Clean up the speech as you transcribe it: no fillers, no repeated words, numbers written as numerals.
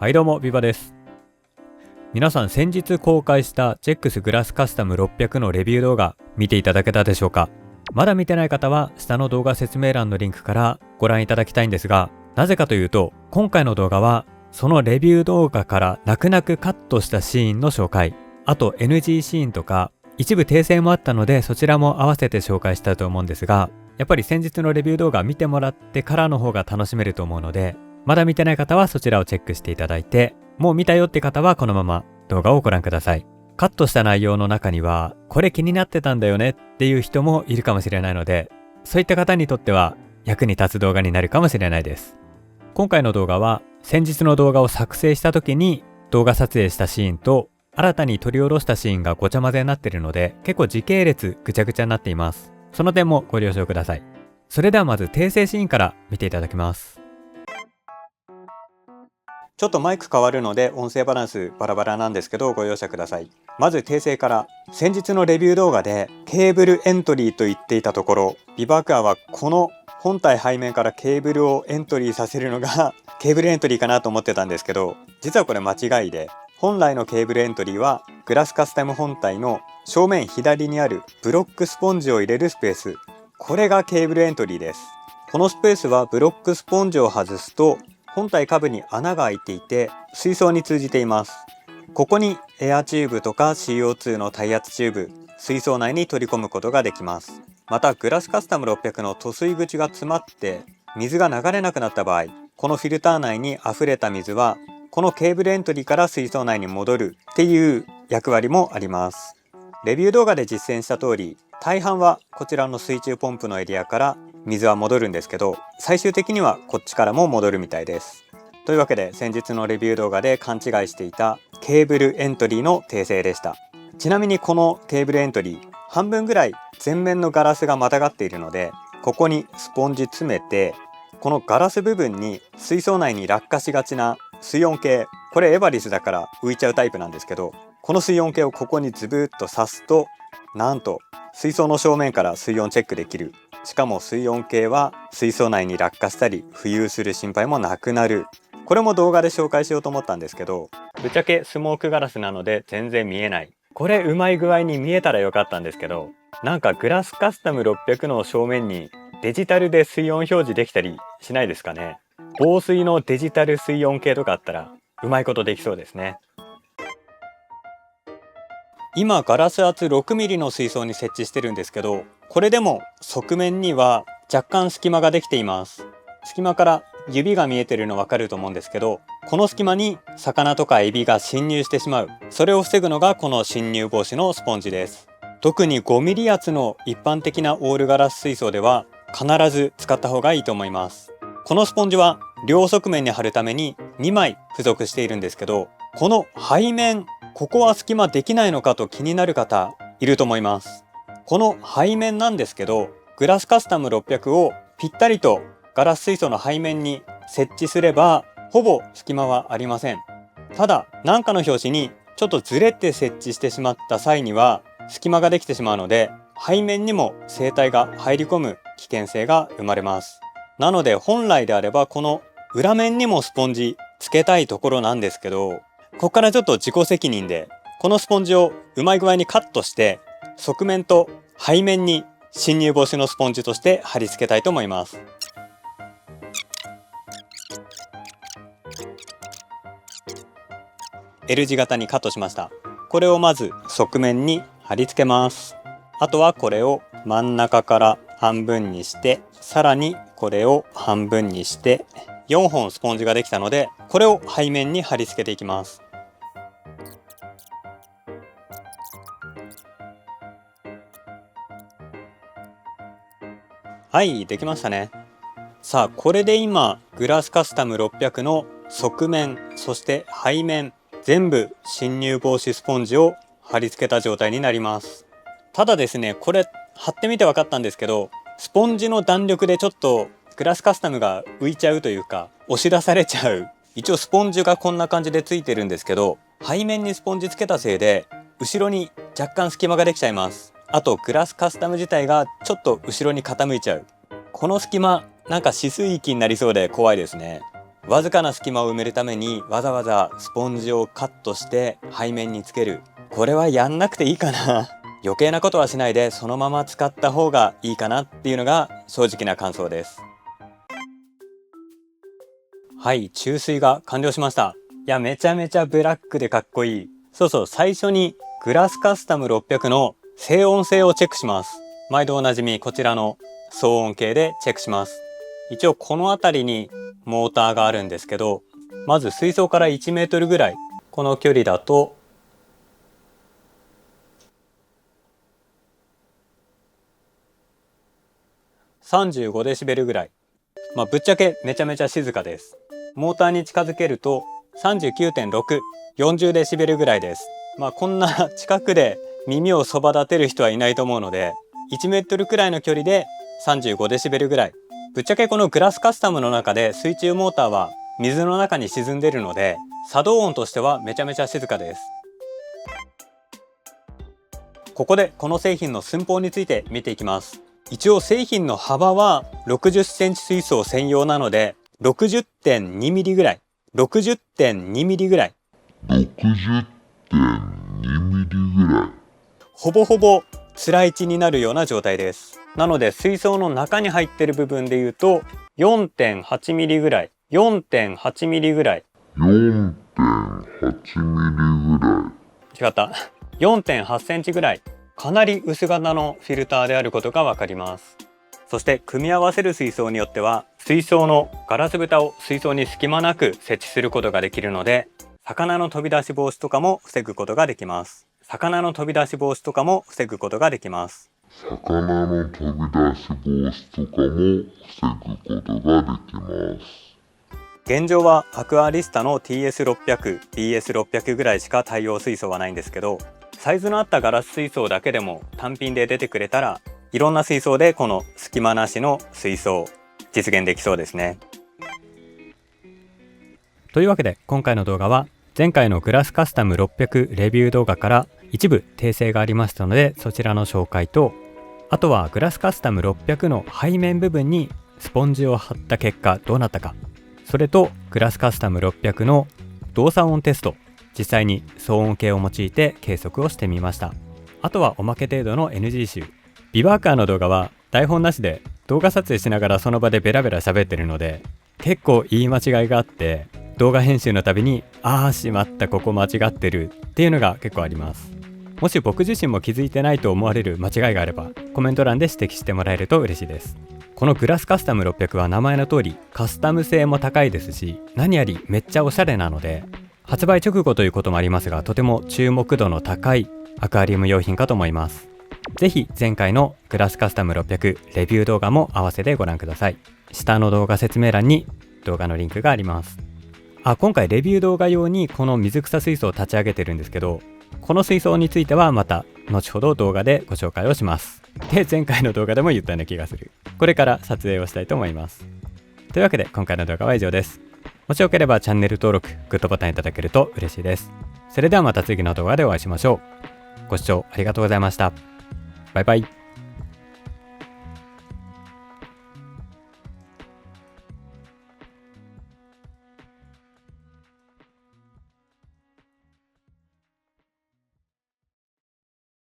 はいどうも、ビバです。皆さん先日公開したジェックスグラスカスタム600のレビュー動画見ていただけたでしょうか。まだ見てない方は下の動画説明欄のリンクからご覧いただきたいんですが、なぜかというと今回の動画はそのレビュー動画から泣く泣くカットしたシーンの紹介、あと NG シーンとか一部訂正もあったのでそちらも合わせて紹介したいと思うんですが、やっぱり先日のレビュー動画見てもらってからの方が楽しめると思うので、まだ見てない方はそちらをチェックしていただいて、もう見たよって方はこのまま動画をご覧ください。カットした内容の中にはこれ気になってたんだよねっていう人もいるかもしれないので、そういった方にとっては役に立つ動画になるかもしれないです。今回の動画は先日の動画を作成した時に動画撮影したシーンと新たに撮り下ろしたシーンがごちゃ混ぜになっているので、結構時系列ぐちゃぐちゃになっています。その点もご了承ください。それではまず訂正シーンから見ていただきます。ちょっとマイク変わるので音声バランスバラバラなんですけどご容赦ください。まず訂正から。先日のレビュー動画でケーブルエントリーと言っていたところ、ビバークアはこの本体背面からケーブルをエントリーさせるのがケーブルエントリーかなと思ってたんですけど、実はこれ間違いで、本来のケーブルエントリーはグラスカスタム本体の正面左にあるブロックスポンジを入れるスペース、これがケーブルエントリーです。このスペースはブロックスポンジを外すと本体下部に穴が開いていて水槽に通じています。ここにエアチューブとか CO2 の耐圧チューブ、水槽内に取り込むことができます。またグラスカスタム600の塗水口が詰まって水が流れなくなった場合、このフィルター内に溢れた水はこのケーブルエントリーから水槽内に戻るっていう役割もあります。レビュー動画で実践した通り、大半はこちらの水中ポンプのエリアから水は戻るんですけど、最終的にはこっちからも戻るみたいです。というわけで先日のレビュー動画で勘違いしていたケーブルエントリーの訂正でした。ちなみにこのケーブルエントリー、半分ぐらい前面のガラスがまたがっているので、ここにスポンジ詰めて、このガラス部分に水槽内に落下しがちな水温計、これエバリスだから浮いちゃうタイプなんですけど、この水温計をここにズブッと刺すと、なんと水槽の正面から水温チェックできる。しかも水温計は水槽内に落下したり浮遊する心配もなくなる。これも動画で紹介しようと思ったんですけど、ぶっちゃけスモークガラスなので全然見えない。これうまい具合に見えたらよかったんですけど、なんかグラスカスタム600の正面にデジタルで水温表示できたりしないですかね。防水のデジタル水温計とかあったらうまいことできそうですね。今ガラス圧 6mm の水槽に設置してるんですけど、これでも側面には若干隙間ができています。隙間から指が見えてるの分かると思うんですけど、この隙間に魚とかエビが侵入してしまう。それを防ぐのがこの侵入防止のスポンジです。特に 5mm 圧の一般的なオールガラス水槽では必ず使った方がいいと思います。このスポンジは両側面に貼るために2枚付属しているんですけど、この背面、ここは隙間できないのかと気になる方いると思います。この背面なんですけど、グラスカスタム600をぴったりとガラス水槽の背面に設置すればほぼ隙間はありません。ただ何かの拍子にちょっとずれて設置してしまった際には隙間ができてしまうので、背面にも生体が入り込む危険性が生まれます。なので本来であればこの裏面にもスポンジつけたいところなんですけど、ここからちょっと自己責任でこのスポンジをうまい具合にカットして側面と背面に侵入防止のスポンジとして貼り付けたいと思います。L 字型にカットしました。これをまず側面に貼り付けます。あとはこれを真ん中から半分にして、さらにこれを半分にして4本スポンジができたので、これを背面に貼り付けていきます。はい、できましたね。さあ、これで今グラスカスタム600の側面、そして背面全部侵入防止スポンジを貼り付けた状態になります。ただですね、これ貼ってみて分かったんですけど、スポンジの弾力でちょっとグラスカスタムが浮いちゃうというか押し出されちゃう。一応スポンジがこんな感じでついてるんですけど、背面にスポンジつけたせいで後ろに若干隙間ができちゃいます。あとグラスカスタム自体がちょっと後ろに傾いちゃう。この隙間なんか止水域になりそうで怖いですね。わずかな隙間を埋めるためにわざわざスポンジをカットして背面につける。これはやんなくていいかな。余計なことはしないでそのまま使った方がいいかなっていうのが正直な感想です。はい、注水が完了しました。いや、めちゃめちゃブラックでかっこいい。そうそう、最初にグラスカスタム600の静音性をチェックします。毎度おなじみこちらの騒音計でチェックします。一応この辺りにモーターがあるんですけど、まず水槽から1メートルぐらい、この距離だと35デシベルぐらい。ぶっちゃけめちゃめちゃ静かです。モーターに近づけると 39.6、40デシベルぐらいです。こんな近くで耳をそば立てる人はいないと思うので、1メートルくらいの距離で35デシベルぐらい。ぶっちゃけこのグラスカスタムの中で水中モーターは水の中に沈んでいるので、作動音としてはめちゃめちゃ静かです。ここでこの製品の寸法について見ていきます。一応製品の幅は60センチ水槽専用なので 60.2 ミリぐらい。60.2 ミリぐらい。60.2 ミリぐらい。ほぼほぼつらい位置になるような状態です。なので水槽の中に入ってる部分でいうと 4.8 ミリぐらい。4.8 ミリぐらい。4.8 ミリぐらい。違った。4.8 センチぐらい。かなり薄型のフィルターであることがわかります。そして組み合わせる水槽によっては水槽のガラス蓋を水槽に隙間なく設置することができるので、魚の飛び出し防止とかも防ぐことができます。魚の飛び出し防止とかも防ぐことができます。魚の飛び出し防止とかも防ぐことができます。現状はアクアリスタの TS600、BS600 ぐらいしか対応水槽はないんですけど、サイズの合ったガラス水槽だけでも単品で出てくれたら、いろんな水槽でこの隙間なしの水槽実現できそうですね。というわけで今回の動画は前回のグラスカスタム600レビュー動画から一部訂正がありましたので、そちらの紹介と、あとはグラスカスタム600の背面部分にスポンジを貼った結果どうなったか、それとグラスカスタム600の動作音テスト、実際に騒音計を用いて計測をしてみました。あとはおまけ程度の NG 集。ビバーカーの動画は台本なしで動画撮影しながらその場でベラベラ喋ってるので、結構言い間違いがあって、動画編集のたびにしまった、ここ間違ってるっていうのが結構あります。もし僕自身も気づいてないと思われる間違いがあればコメント欄で指摘してもらえると嬉しいです。このグラスカスタム600は名前の通りカスタム性も高いですし、何よりめっちゃおしゃれなので、発売直後ということもありますが、とても注目度の高いアクアリウム用品かと思います。ぜひ前回のグラスカスタム600レビュー動画も合わせてご覧ください。下の動画説明欄に動画のリンクがあります。今回レビュー動画用にこの水草水槽を立ち上げてるんですけど、この水槽についてはまた後ほど動画でご紹介をします。で、前回の動画でも言ったような気がする。これから撮影をしたいと思います。というわけで今回の動画は以上です。もしよければチャンネル登録、グッドボタンいただけると嬉しいです。それではまた次の動画でお会いしましょう。ご視聴ありがとうございました。バイバイ。